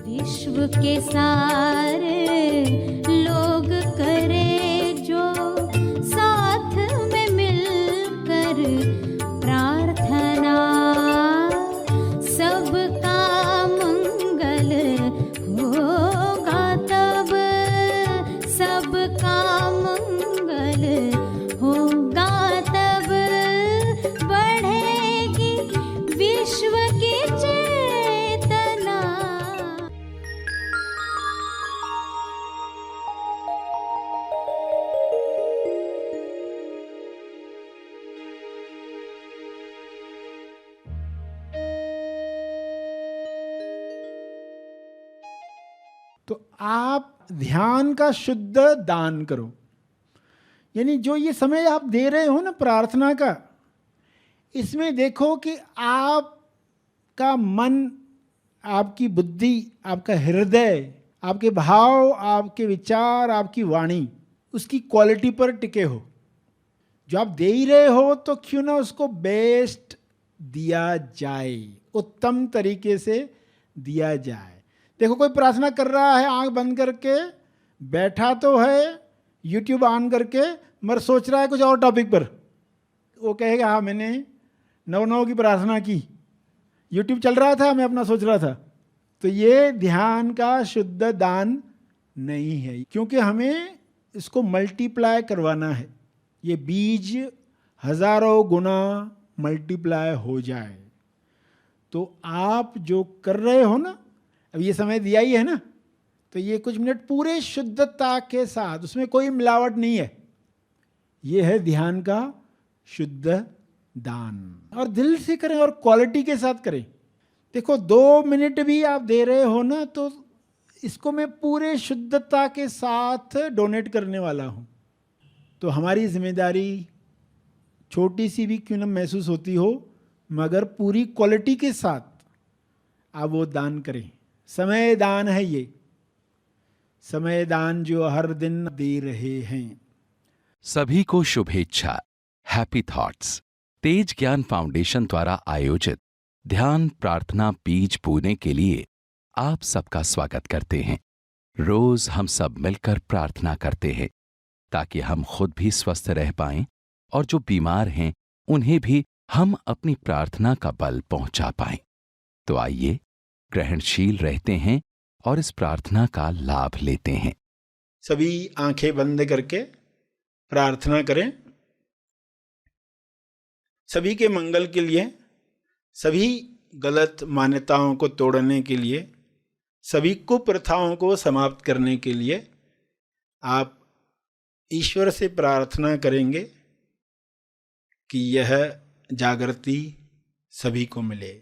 विश्व के सारे लोग करे जो साथ में मिलकर प्रार्थना, सबका मंगल होगा तब, सबका मंगल होगा तब, बढ़ेगी विश्व की चेतना। तो आप ध्यान का शुद्ध दान करो, यानी जो ये समय आप दे रहे हो ना प्रार्थना का, इसमें देखो कि आपका मन, आपकी बुद्धि, आपका हृदय, आपके भाव, आपके विचार, आपकी वाणी उसकी क्वालिटी पर टिके हो। जो आप दे ही रहे हो तो क्यों ना उसको बेस्ट दिया जाए, उत्तम तरीके से दिया जाए। देखो कोई प्रार्थना कर रहा है आंख बंद करके, बैठा तो है यूट्यूब ऑन करके, मगर सोच रहा है कुछ और टॉपिक पर। वो कहेगा हाँ मैंने 9-9 की प्रार्थना की, यूट्यूब चल रहा था, मैं अपना सोच रहा था। तो ये ध्यान का शुद्ध दान नहीं है, क्योंकि हमें इसको मल्टीप्लाई करवाना है। ये बीज हजारों गुना मल्टीप्लाई हो जाए। तो आप जो कर रहे हो ना, अब ये समय दिया ही है ना, तो ये कुछ मिनट पूरे शुद्धता के साथ, उसमें कोई मिलावट नहीं है, ये है ध्यान का शुद्ध दान। और दिल से करें और क्वालिटी के साथ करें। देखो 2 मिनट भी आप दे रहे हो ना, तो इसको मैं पूरे शुद्धता के साथ डोनेट करने वाला हूँ। तो हमारी जिम्मेदारी छोटी सी भी क्यों न महसूस होती हो, मगर पूरी क्वालिटी के साथ आप वो दान करें। समय दान है ये, समय दान जो हर दिन दे रहे हैं। सभी को शुभेच्छा। हैप्पी थॉट्स तेज ज्ञान फाउंडेशन द्वारा आयोजित ध्यान प्रार्थना बीज बोने के लिए आप सबका स्वागत करते हैं। रोज हम सब मिलकर प्रार्थना करते हैं ताकि हम खुद भी स्वस्थ रह पाएं और जो बीमार हैं उन्हें भी हम अपनी प्रार्थना का बल पहुंचा पाएं। तो आइए ग्रहणशील रहते हैं और इस प्रार्थना का लाभ लेते हैं। सभी आंखें बंद करके प्रार्थना करें। सभी के मंगल के लिए, सभी गलत मान्यताओं को तोड़ने के लिए, सभी कुप्रथाओं को समाप्त करने के लिए आप ईश्वर से प्रार्थना करेंगे कि यह जागृति सभी को मिले।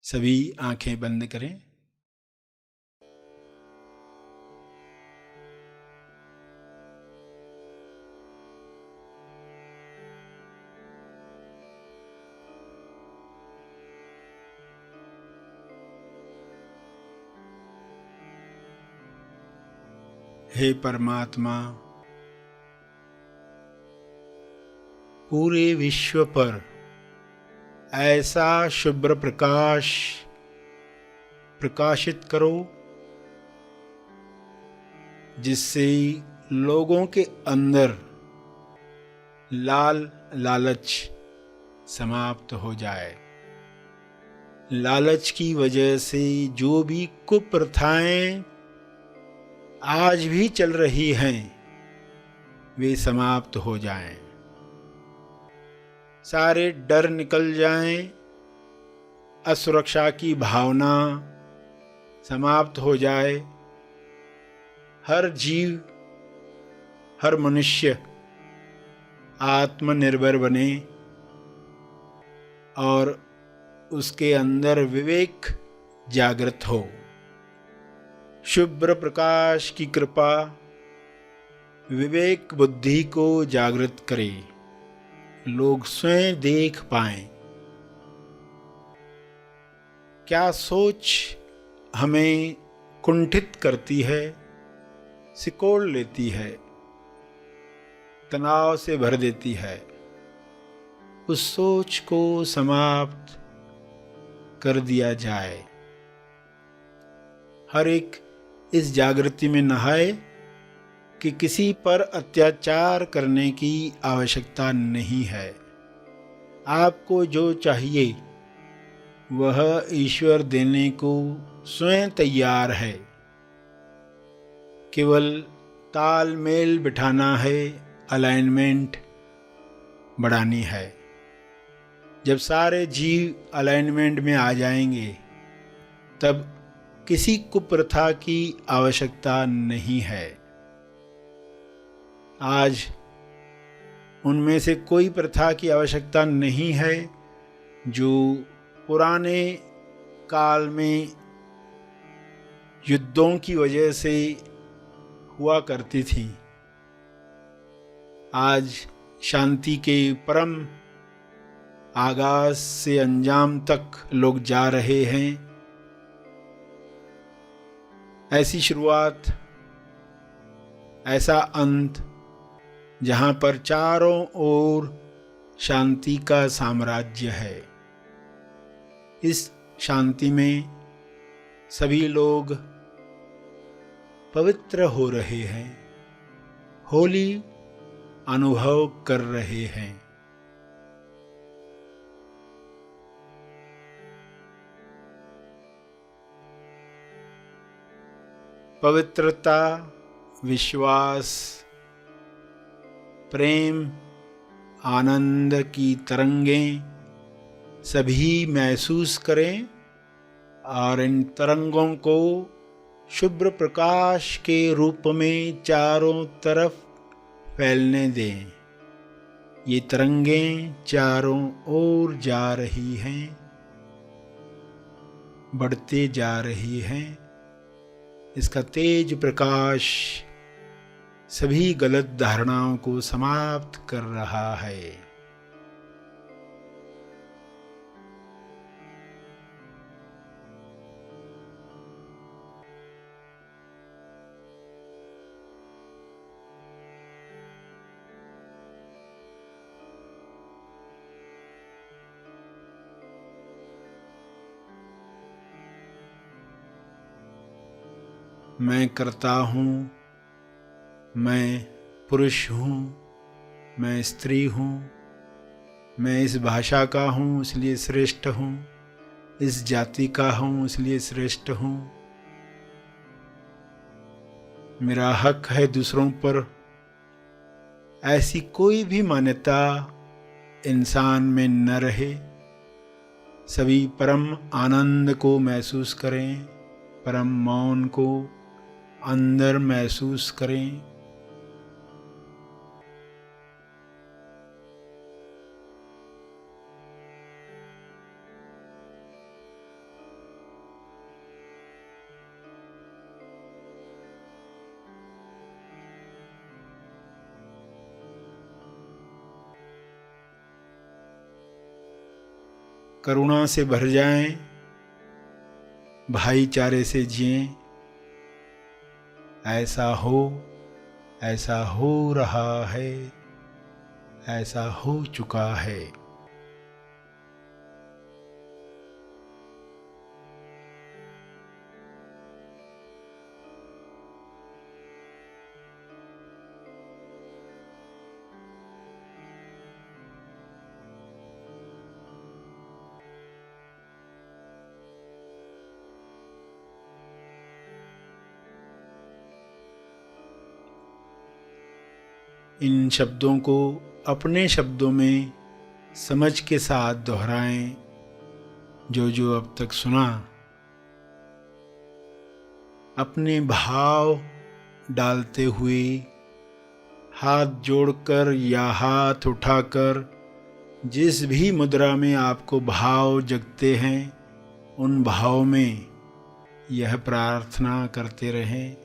सभी आंखें बंद करें। हे परमात्मा, पूरे विश्व पर ऐसा शुभ्र प्रकाश प्रकाशित करो जिससे लोगों के अंदर लालच समाप्त हो जाए। लालच की वजह से जो भी कुप्रथाएं आज भी चल रही हैं वे समाप्त हो जाएं। सारे डर निकल जाएं, असुरक्षा की भावना समाप्त हो जाए। हर जीव, हर मनुष्य आत्मनिर्भर बने और उसके अंदर विवेक जागृत हो। शुभ्र प्रकाश की कृपा विवेक बुद्धि को जागृत करे, लोग स्वयं देख पाएं क्या सोच हमें कुंठित करती है, सिकोड़ लेती है, तनाव से भर देती है। उस सोच को समाप्त कर दिया जाए। हर एक इस जागृति में नहाए कि किसी पर अत्याचार करने की आवश्यकता नहीं है। आपको जो चाहिए वह ईश्वर देने को स्वयं तैयार है। केवल तालमेल बिठाना है, अलाइनमेंट बढ़ानी है। जब सारे जीव अलाइनमेंट में आ जाएंगे तब किसी कुप्रथा की आवश्यकता नहीं है। आज उनमें से कोई प्रथा की आवश्यकता नहीं है जो पुराने काल में युद्धों की वजह से हुआ करती थी। आज शांति के परम आगाज से अंजाम तक लोग जा रहे हैं। ऐसी शुरुआत, ऐसा अंत जहाँ पर चारों ओर शांति का साम्राज्य है। इस शांति में सभी लोग पवित्र हो रहे हैं, होली अनुभव कर रहे हैं। पवित्रता, विश्वास, प्रेम, आनंद की तरंगें सभी महसूस करें और इन तरंगों को शुभ्र प्रकाश के रूप में चारों तरफ फैलने दें। ये तरंगें चारों ओर जा रही हैं, बढ़ते जा रही हैं। इसका तेज प्रकाश सभी गलत धारणाओं को समाप्त कर रहा है। मैं करता हूँ, मैं पुरुष हूँ, मैं स्त्री हूँ, मैं इस भाषा का हूँ इसलिए श्रेष्ठ हूँ, इस जाति का हूँ इसलिए श्रेष्ठ हूँ। मेरा हक है दूसरों पर। ऐसी कोई भी मान्यता इंसान में न रहे। सभी परम आनंद को महसूस करें, परम मौन को अंदर महसूस करें। करुणा से भर जाएं, भाईचारे से जिएं। ऐसा हो रहा है, ऐसा हो चुका है। इन शब्दों को अपने शब्दों में समझ के साथ दोहराएं। जो अब तक सुना, अपने भाव डालते हुए हाथ जोड़कर या हाथ उठाकर जिस भी मुद्रा में आपको भाव जगते हैं उन भाव में यह प्रार्थना करते रहें।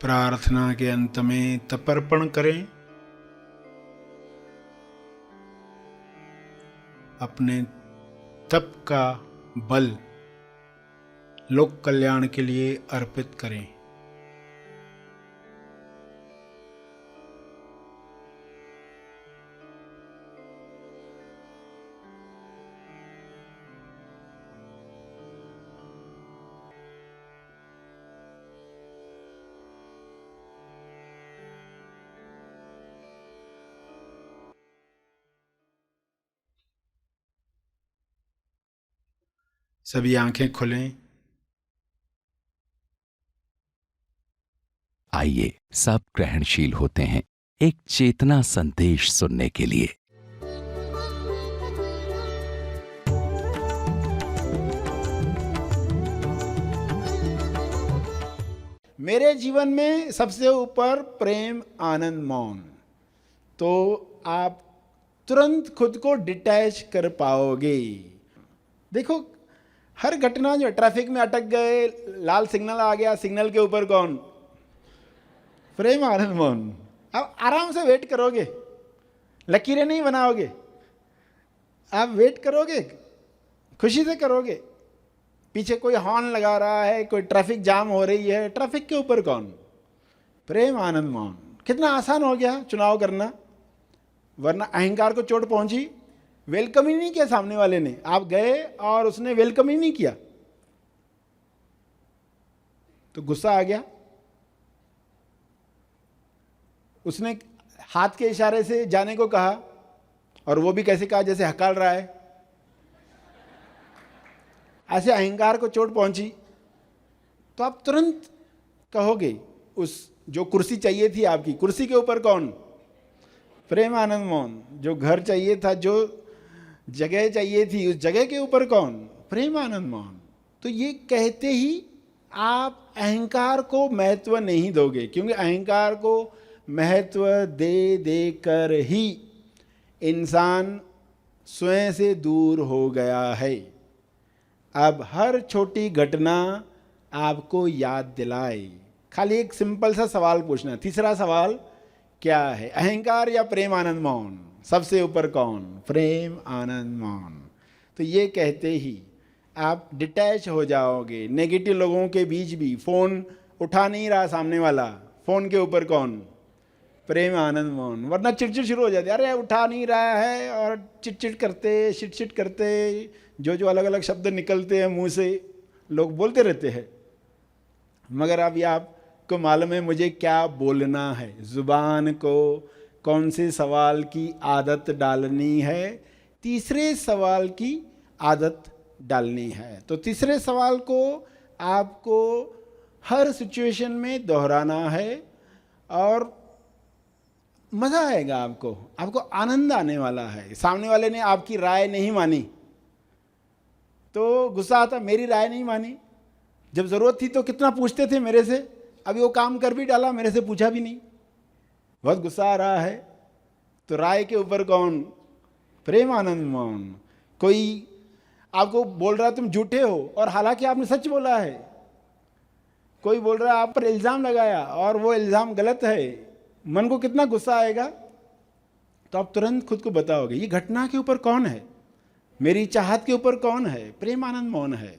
प्रार्थना के अंत में तर्पण करें। अपने तप का बल लोक कल्याण के लिए अर्पित करें। सभी आंखें खुलें। आइए सब ग्रहणशील होते हैं एक चेतना संदेश सुनने के लिए। मेरे जीवन में सबसे ऊपर प्रेम, आनंद, मौन। तो आप तुरंत खुद को डिटैच कर पाओगे। देखो, हर घटना जो ट्रैफिक में अटक गए, लाल सिग्नल आ गया, सिग्नल के ऊपर कौन? प्रेम, आनंद, मौन। अब आराम से वेट करोगे, लकीरें नहीं बनाओगे, आप वेट करोगे, खुशी से करोगे। पीछे कोई हॉर्न लगा रहा है, कोई ट्रैफिक जाम हो रही है, ट्रैफिक के ऊपर कौन? प्रेम, आनंद, मौन। कितना आसान हो गया चुनाव करना, वरना अहंकार को चोट पहुंची। वेलकम ही नहीं किया सामने वाले ने, आप गए और उसने वेलकम ही नहीं किया, तो गुस्सा आ गया। उसने हाथ के इशारे से जाने को कहा, और वो भी कैसे कहा? जैसे हकाल रहा है। ऐसे अहंकार को चोट पहुंची, तो आप तुरंत कहोगे, उस जो कुर्सी चाहिए थी आपकी, कुर्सी के ऊपर कौन? प्रेम, आनंद, मौन। जो घर चाहिए था, जो जगह चाहिए थी, उस जगह के ऊपर कौन? प्रेम, आनंद, मौन। तो ये कहते ही आप अहंकार को महत्व नहीं दोगे, क्योंकि अहंकार को महत्व दे देकर ही इंसान स्वयं से दूर हो गया है। अब हर छोटी घटना आपको याद दिलाए। खाली एक सिंपल सा सवाल पूछना। तीसरा सवाल क्या है? अहंकार या प्रेम, आनंद, मौन? सबसे ऊपर कौन? प्रेम, आनंद, मौन। तो ये कहते ही आप डिटैच हो जाओगे। नेगेटिव लोगों के बीच भी फ़ोन उठा नहीं रहा सामने वाला, फ़ोन के ऊपर कौन? प्रेम, आनंद, मौन। वरना चिड़चिड़ शुरू हो जाती, अरे उठा नहीं रहा है, और चिटचिट करते, शिट करते, जो अलग अलग शब्द निकलते हैं मुंह से, लोग बोलते रहते हैं। मगर अब ये आपको मालूम है मुझे क्या बोलना है, ज़ुबान को कौन से सवाल की आदत डालनी है? तीसरे सवाल की आदत डालनी है। तो तीसरे सवाल को आपको हर सिचुएशन में दोहराना है, और मज़ा आएगा आपको आनंद आने वाला है। सामने वाले ने आपकी राय नहीं मानी तो गुस्सा आता, मेरी राय नहीं मानी, जब ज़रूरत थी तो कितना पूछते थे मेरे से, अभी वो काम कर भी डाला, मेरे से पूछा भी नहीं, बहुत गुस्सा आ रहा है। तो राय के ऊपर कौन? प्रेम, आनंद, मौन। कोई आपको बोल रहा है तुम झूठे हो, और हालांकि आपने सच बोला है। कोई बोल रहा है आप पर इल्ज़ाम लगाया, और वो इल्ज़ाम गलत है, मन को कितना गुस्सा आएगा। तो आप तुरंत खुद को बताओगे ये घटना के ऊपर कौन है, मेरी चाहत के ऊपर कौन है? प्रेम, आनंद, मौन है।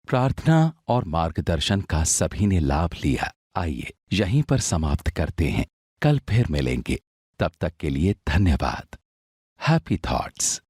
प्रार्थना और मार्गदर्शन का सभी ने लाभ लिया। आइए यहीं पर समाप्त करते हैं, कल फिर मिलेंगे। तब तक के लिए धन्यवाद। Happy thoughts.